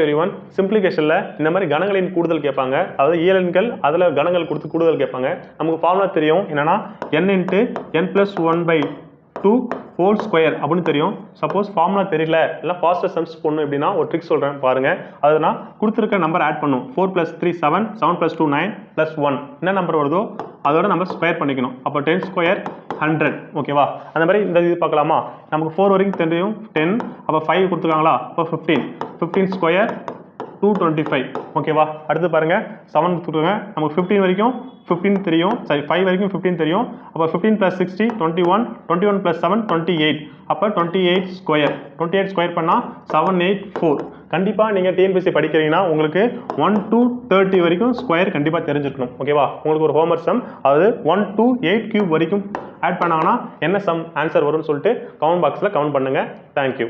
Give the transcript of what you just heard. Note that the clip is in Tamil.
everyone. சிம்பிளிஃபிகேஷன்ல இந்த மாதிரி கணங்களின் கூடுதல் கேட்பாங்க. அதாவது இயலெண்கள் அதுல கணங்கள் கொடுத்து கூடுதல் கேட்பாங்க. நமக்கு ஃபார்முலா தெரியும் என்னன்னா n × n + 1/2 ஹோல் ஸ்கொயர் அப்படின்னு தெரியும். சப்போஸ் ஃபார்முலா தெரியல இல்லை ஃபாஸ்டர் சம்ஸ் போடணும் எப்படின்னா ஒரு ட்ரிக் சொல்கிறேன் பாருங்க. அதுனா கொடுத்துருக்க நம்பர் ஆட் பண்ணும். 4 + 3 7, 7 + 2 9 + 1 என்ன நம்பர் வருதோ அதோட நம்ம ஸ்கொயர் பண்ணிக்கணும். அப்போ 10 ஸ்கொயர் 100. ஓகேவா? அந்த மாதிரி இந்த இது பார்க்கலாமா? நமக்கு 4 வரைக்கும் தெரியும் 10. அப்போ 5 கொடுத்துருக்காங்களா? அப்போ 15. 15 ஸ்கொயர் 225. ஓகேவா? அடுத்து பாருங்க 7 கொடுத்துருங்க. நமக்கு 15 வரைக்கும் 15 தெரியும். சரி 5 வரைக்கும் 15 தெரியும். அப்போ 15 + 60 21. 21 + 7 28. அப்போ 28 ஸ்கொயர். 28 ஸ்கொயர் பண்ணால் 784. கண்டிப்பாக நீங்கள் டிஎன்பிஎஸ்சி படிக்கிறீங்கன்னா உங்களுக்கு 1 to 30 வரைக்கும் ஸ்கொயர் கண்டிப்பாக தெரிஞ்சிருக்கணும். ஓகேவா? உங்களுக்கு ஒரு ஹோம்ஒர்க் சம், அதாவது 1 to 8³ வரைக்கும் ஆட் பண்ணாங்கன்னா என்ன சம் ஆன்சர் வரும்னு சொல்லிட்டு கமெண்ட் பாக்ஸில் கமெண்ட் பண்ணுங்கள். தேங்க்யூ.